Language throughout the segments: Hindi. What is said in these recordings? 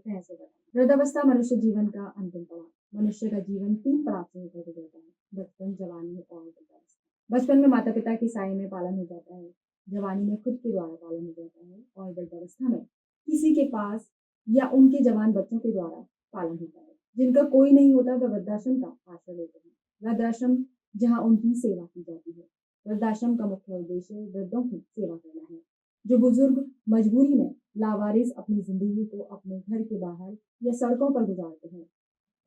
देखते हैं ऐसे बताएं। वृद्धावस्था मनुष्य जीवन का अंतिम पड़ाव। मनुष्य का जीवन 3 पड़ाव से होकर गुजरता है: बचपन, जवानी और वृद्धावस्था। बचपन में माता पिता के साए में पालन हो जाता है, जवानी में खुद के द्वारा पालन हो जाता है और वृद्धावस्था में किसी के पास या उनके जवान बच्चों के द्वारा पालन होता है। जिनका कोई नहीं होता वह वृद्धाश्रम का आश्रय लेते हैं। वृद्धाश्रम जहाँ उनकी सेवा की जाती है। वृद्धाश्रम का मुख्य उद्देश्य वृद्धों की सेवा करना है। जो बुजुर्ग मजबूरी में लावारिस अपनी जिंदगी को अपने घर के बाहर या सड़कों पर गुजारते हैं।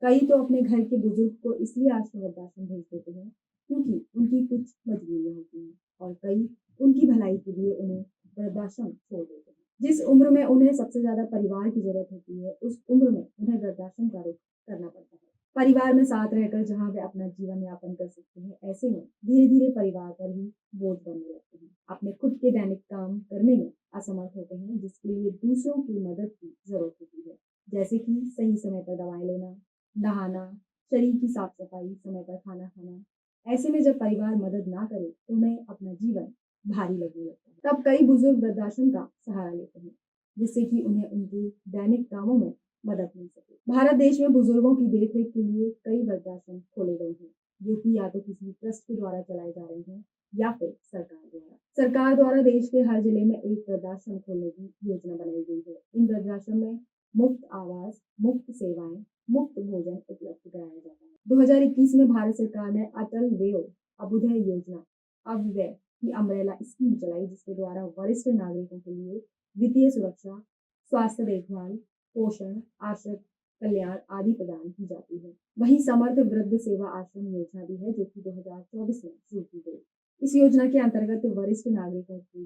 कई तो अपने घर के बुजुर्ग को इसलिए आश्रम वृद्धाश्रम भेज देते हैं क्योंकि उनकी कुछ मजबूरियां होती हैं और कई उनकी भलाई के लिए उन्हें वृद्धाश्रम छोड़ देते हैं। जिस उम्र में उन्हें सबसे ज्यादा परिवार की जरूरत होती है उस उम्र में उन्हें वृद्धाश्रम का रुख करना पड़ता है। परिवार में साथ रहकर जहाँ वे अपना जीवन यापन कर सकते हैं, ऐसे में धीरे धीरे परिवार पर ही बोझ बनने लगते हैं। अपने खुद के दैनिक काम करने में असमर्थ होते हैं, जिसके लिए दूसरों की मदद की जरूरत होती है, जैसे कि सही समय पर दवाएं लेना, नहाना, शरीर की साफ सफाई, समय पर खाना खाना। ऐसे में जब परिवार मदद ना करे तो उन्हें अपना जीवन भारी लगने लगता है। तब कई बुजुर्ग वृद्धाश्रम का सहारा लेते हैं, जिससे कि उन्हें उनके दैनिक कामों में मदद मिल सके। भारत देश में बुजुर्गों की देखरेख के लिए कई वृद्धाश्रम खोले गए हैं, जो कि या तो किसी ट्रस्ट के द्वारा चलाए जा रहे हैं या फिर सरकार द्वारा देश के हर जिले में एक वृद्धाश्रम खोलने की योजना बनाई गई है। इन वृद्धाश्रम में मुफ्त आवास, मुफ्त सेवाएं, मुफ्त भोजन उपलब्ध कराया जाता है। 2021 में भारत सरकार ने अटल व्यय अभ्युदय योजना अव्यय की अम्ब्रेला स्कीम चलाई, जिसके द्वारा वरिष्ठ नागरिकों के लिए वित्तीय सुरक्षा, स्वास्थ्य देखभाल, पोषण, आश्रित कल्याण आदि प्रदान की जाती है। वहीं समर्थ वृद्ध सेवा आश्रम योजना भी है, जो कि 2024 में शुरू की गई। इस योजना के अंतर्गत वरिष्ठ नागरिकों के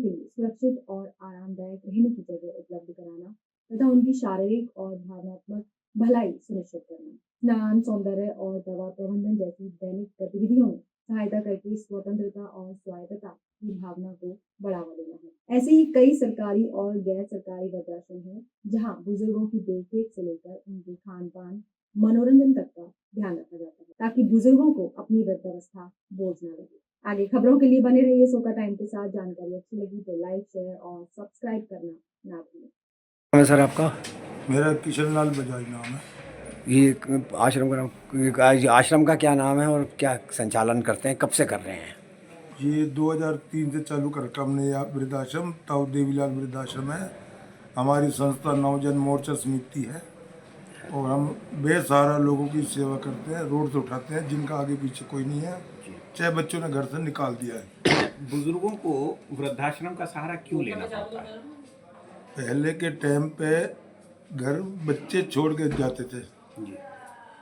लिए सुरक्षित और आरामदायक रहने की जगह उपलब्ध कराना तथा उनकी शारीरिक और भावनात्मक भलाई सुनिश्चित करना, स्नान, सौंदर्य और दवा प्रबंधन जैसी दैनिक गतिविधियों में सहायता करके स्वतंत्रता और स्वायत्तता की भावना को बढ़ावा देना है। ऐसे ही कई सरकारी और गैर सरकारी वृद्धाश्रम हैं, जहां बुजुर्गों की देखरेख से लेकर उनके खान पान, मनोरंजन तक का ध्यान रखा जाता है, ताकि बुजुर्गों को अपनी वृद्धावस्था बोझ न लगे। आगे खबरों के लिए बने रहिए सोका टाइम के साथ। जानकारी अच्छी लगी तो लाइक, शेयर और सब्सक्राइब करना ना भूलें। है सर आपका? मेरा किशन लाल बजाज नाम है। ये आश्रम का नाम, आश्रम का क्या नाम है और क्या संचालन करते हैं, कब से कर रहे हैं? ये 2003 से चालू कर रखा हमने। यहाँ वृद्धाश्रम ताऊ देवीलाल वृद्धाश्रम है। हमारी संस्था नवजन मोर्चा समिति है और हम बेसहारा लोगों की सेवा करते हैं, रोड से उठाते हैं जिनका आगे पीछे कोई नहीं है, चाहे बच्चों ने घर से निकाल दिया है। बुजुर्गों को वृद्धाश्रम का सहारा क्यों लेना पड़ता है? पहले के टाइम पे घर बच्चे छोड़ के जाते थे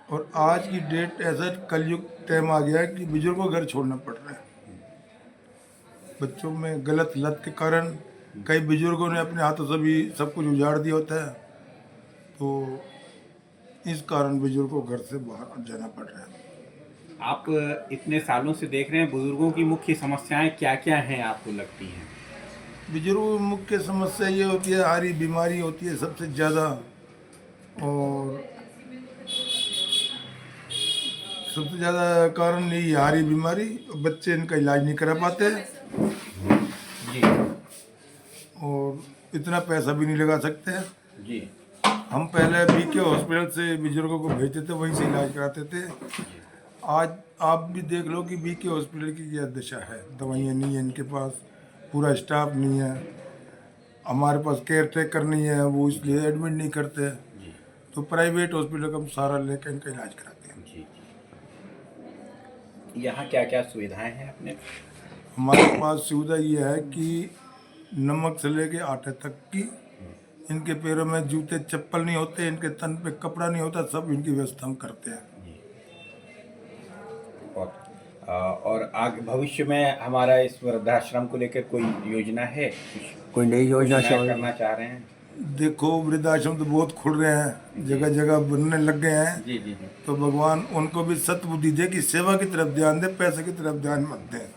और आज की डेट ऐसा कलयुग टाइम आ गया है कि बुजुर्गों को घर छोड़ना पड़ रहा है। बच्चों में गलत लत के कारण कई बुजुर्गों ने अपने हाथों से भी सब कुछ उजाड़ दिया होता है, तो इस कारण बुजुर्गों को घर से बाहर जाना पड़ रहा है। आप इतने सालों से देख रहे हैं, बुजुर्गों की मुख्य समस्याएं क्या क्या हैं आपको लगती हैं? बुजुर्गों की मुख्य समस्या ये होती है, हारी बीमारी होती है सबसे ज़्यादा, और सबसे ज़्यादा कारण यही हारी बीमारी। बच्चे इनका इलाज नहीं करा पाते जी और इतना पैसा भी नहीं लगा सकते हैं। जी हम पहले बीके हॉस्पिटल से बुजुर्गों को भेजते थे, वहीं से इलाज कराते थे। आज आप भी देख लो कि बीके हॉस्पिटल की क्या दशा है। दवाइयाँ नहीं है इनके पास, पूरा स्टाफ नहीं है, हमारे पास केयर टेकर नहीं है, वो इसलिए एडमिट नहीं करते। तो प्राइवेट हॉस्पिटल का हम सारा लेकर इनका इलाज कराते हैं। जी यहाँ क्या क्या सुविधाएं हैं अपने? हमारे पास सुविधा ये है कि नमक से लेके आटे तक की, इनके पैरों में जूते चप्पल नहीं होते, इनके तन पे कपड़ा नहीं होता, सब इनकी व्यवस्था हम करते हैं। और आगे भविष्य में हमारा इस वृद्धाश्रम को लेकर कोई योजना है? कोई नई योजना कुछ नया करना चाह रहे हैं? देखो वृद्धाश्रम तो बहुत खुल रहे हैं, जगह जगह बनने लग गए हैं। जी जी जी। तो भगवान उनको भी सद्बुद्धि दे कि सेवा की तरफ ध्यान दे, पैसे की तरफ ध्यान मत दें।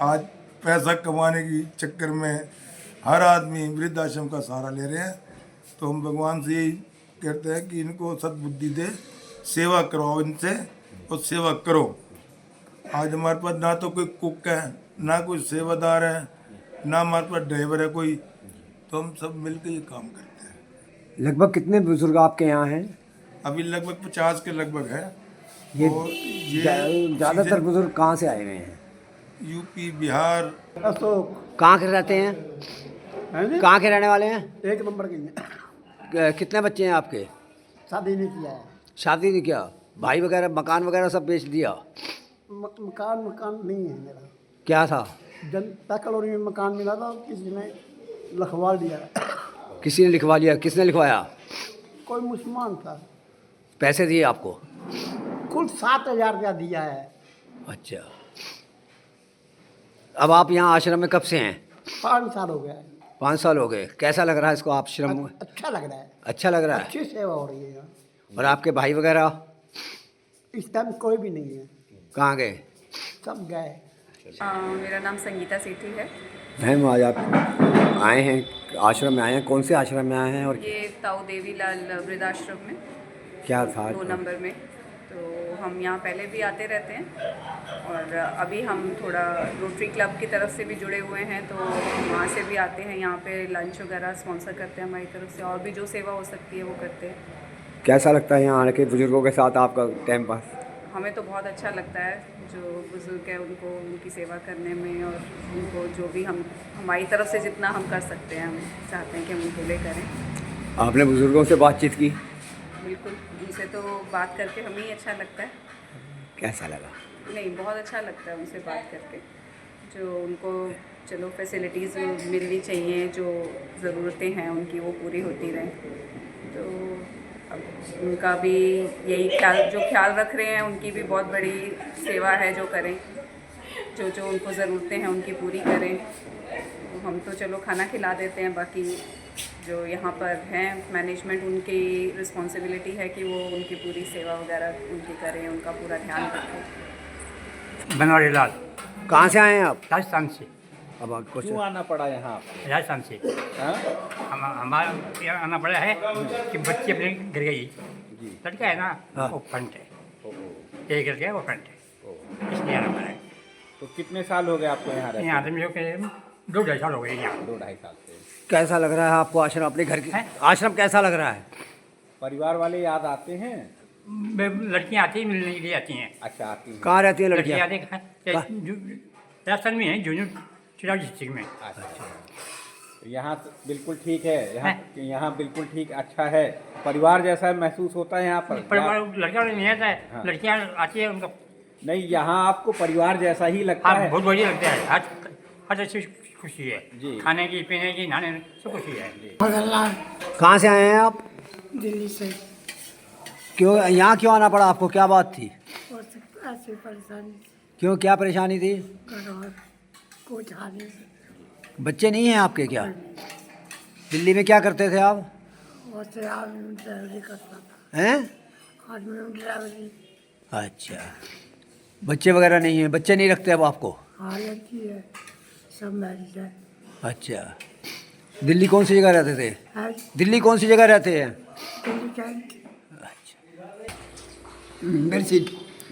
आज पैसा कमाने की चक्कर में हर आदमी वृद्धाश्रम का सहारा ले रहे हैं, तो हम भगवान से यही कहते हैं कि इनको सद्बुद्धि दे, सेवा कराओ इनसे और सेवा करो। आज हमारे पास ना तो कोई कुक है, ना कोई सेवादार है, ना हमारे पास ड्राइवर है कोई, तो हम सब मिलकर ये काम करते हैं। लगभग कितने बुजुर्ग आपके यहाँ हैं? अभी लगभग 50 के लगभग है। ये और ये ज़्यादातर सीजन बुजुर्ग कहाँ से आए हुए हैं? यूपी, बिहार, कहाँ के रहते हैं? कहाँ के रहने वाले हैं? एक नंबर की है। कितने बच्चे हैं आपके? शादी नहीं किया है। शादी नहीं किया? भाई वगैरह मकान वगैरह सब बेच दिया? मकान नहीं है मेरा। क्या था? जनता कॉलोनी में मकान मिला था, किसी ने लिखवा दिया। किसी ने लिखवा लिया? किसने लिखवाया? कोई मुसलमान था। पैसे दिए आपको? कुल 7,000 रुपया दिया है। अच्छा। अब आप यहाँ आश्रम में कब से हैं? 5 साल हो गया है। 5 साल हो गए। कैसा लग रहा है इसको आश्रम में? अच्छा लग रहा है। अच्छा लग रहा है? अच्छी सेवा हो रही है यहाँ। और आपके भाई वगैरह इस टाइम कोई भी नहीं है, कहाँ गए? सब गए। मेरा नाम संगीता सेठी है। मैम आज आप आए हैं आश्रम में आए हैं, कौन से आश्रम में आए हैं और ये ताऊ देवी लाल वृद्धाश्रम में क्या था? 2 नंबर में। तो हम यहाँ पहले भी आते रहते हैं और अभी हम थोड़ा रोटरी क्लब की तरफ से भी जुड़े हुए हैं, तो वहाँ से भी आते हैं। यहाँ पे लंच वगैरह स्पॉन्सर करते हैं हमारी तरफ से, और भी जो सेवा हो सकती है वो करते हैं। कैसा लगता है यहाँ आके बुजुर्गों के साथ आपका टाइम पास? हमें तो बहुत अच्छा लगता है, जो बुज़ुर्ग है उनको उनकी सेवा करने में, और उनको जो भी हम हमारी तरफ से जितना हम कर सकते हैं, हम चाहते हैं कि हम उनके लिए करें। आपने बुजुर्गों से बातचीत की? बिल्कुल, उनसे तो बात करके हमें ही अच्छा लगता है। कैसा लगा? नहीं, बहुत अच्छा लगता है उनसे बात करके। जो उनको चलो फैसिलिटीज़ मिलनी चाहिए, जो ज़रूरतें हैं उनकी वो पूरी होती रहें। तो अब उनका भी यही ख्याल रख रहे हैं, उनकी भी बहुत बड़ी सेवा है जो करें, जो जो उनको ज़रूरतें हैं उनकी पूरी करें। तो हम तो चलो खाना खिला देते हैं, बाकी जो यहाँ पर हैं मैनेजमेंट, उनकी रिस्पॉन्सिबिलिटी है कि वो उनकी पूरी सेवा वगैरह उनकी करें, उनका पूरा ध्यान रखें। बनवारी लाल, कहाँ से आए हैं आप? राजस्थान से। अब आपको क्यों आना पड़ा यहाँ आप? राजस्थान से हाँ? हमारा यहाँ आना पड़ा है कि बच्ची अपने गिर गई। लड़का है ना, हाँ। वो फ्रंट है, एक गिर गया वो फ्रंट है, इसलिए आना पड़ा है। तो कितने साल हो गए आपको यहाँ रहते? यहाँ आदमी के 2-2.5 साल हो गए यहाँ। 2-2.5 साल से। कैसा लग रहा है आपको आश्रम? अपने घर की हैं? आश्रम कैसा लग रहा है? परिवार वाले याद आते हैं? लड़कियाँ आती हैं, मिलने के लिए आती हैं। अच्छा, आती हैं। कहाँ रहती है लड़कियाँ लड़कियाँ? आती हैं राजस्थान में है, झुंझुनू चिराग डिस्ट्रिक्ट में। अच्छा, तो यहाँ तो बिल्कुल ठीक है, यहाँ बिल्कुल ठीक, अच्छा है, परिवार जैसा महसूस होता है यहाँ पर। लड़का नहीं आता है, हाँ। लड़कियाँ आती है उनका। नहीं, यहाँ आपको परिवार जैसा ही लगता हाँ, है। बहुत बढ़िया लगता है। हर चीज़ खुशी है जी। खाने की, पीने की, नहाने में सब खुशी है। कहाँ से आए हैं आप? दिल्ली से। क्यों यहाँ क्यों आना पड़ा आपको? क्या बात थी? और ऐसी परेशानी क्यों, क्या परेशानी थी? करो कुछ हानि बच्चे नहीं हैं आपके क्या? दिल्ली में क्या करते थे आप? और से आदमी ड्राइवरी करता था। हैं? आदमी ड्राइवरी। अच्छा, बच्चे वगैरह नहीं हैं? बच्चे नहीं रखते अब आपको? हाँ, लड़की है, सब मैरिज है। अच्छा, दिल्ली कौन सी जगह रहते थे? है दिल्ली कौन सी जगह रहते हैं? दिल्ली कैंट।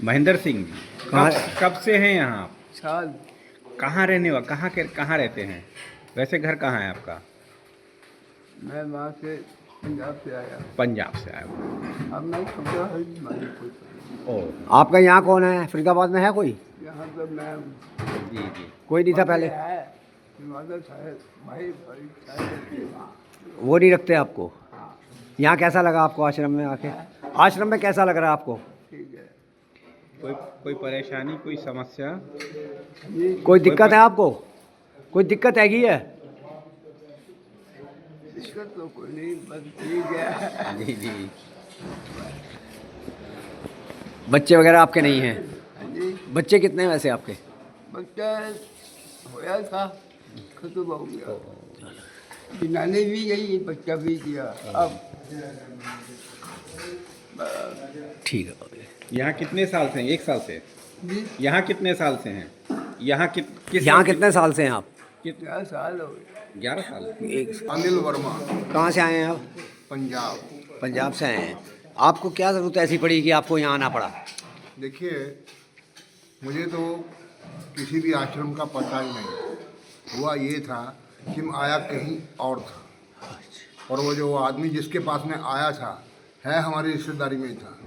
महेंद्र सिंह जी, कहाँ- कब से हैं यहाँ आप? साल कहाँ कहाँ रहते हैं? वैसे घर कहाँ है आपका? मैं वहाँ से पंजाब से आया। पंजाब से आए हो। अब मैं सोचा है मालिक ओ, आपका यहाँ कौन है? फरीदाबाद में है कोई? यहाँ तो मैं जी जी। कोई नहीं था पहले? है हिमाचल साहब भाई भाई वो नहीं रखते आपको? यहाँ कैसा लगा आपको आश्रम में आके? आश्रम में कैसा लग रहा है आपको? ठीक है। कोई परेशानी, कोई समस्या? कोई दिक्कत है आपको? कोई दिक्कत हैगी है? दिक्कत तो कोई नहीं, बस ठीक है। जी जी। बच्चे वगैरह आपके नहीं हैं? हाँ जी, बच्चे कितने हैं वैसे आपके? बच्चा होया था, खत्म हो गया। नानी भी गई, बच्चा भी किया। अब ठीक है। यहाँ कितने साल से हैं? 1 साल से? जी यहाँ कितने साल से हैं? यहाँ यहाँ कितने साल से हैं आप? 11 साल हो गए। 11 साल। अनिल वर्मा, कहाँ से आए हैं आप? पंजाब। पंजाब से आए हैं। आपको क्या ज़रूरत ऐसी पड़ी कि आपको यहाँ आना पड़ा? देखिए, मुझे तो किसी भी आश्रम का पता ही नहीं हुआ। ये था कि मैं आया कहीं और था। और वो जो आदमी जिसके पास में आया था है हमारी रिश्तेदारी में ही था,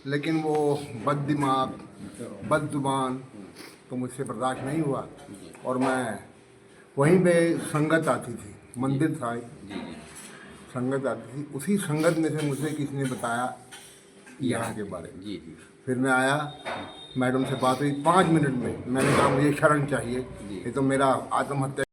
लेकिन वो बददिमाग बदजुबान तो मुझसे बर्दाश्त नहीं हुआ। और मैं वहीं पे संगत आती थी, मंदिर था एक, संगत आती थी, उसी संगत में से मुझे किसी ने बताया यहाँ के बारे में। फिर मैं आया, मैडम से बात हुई 5 मिनट में, मैंने कहा मुझे शरण चाहिए, ये तो मेरा आत्महत्या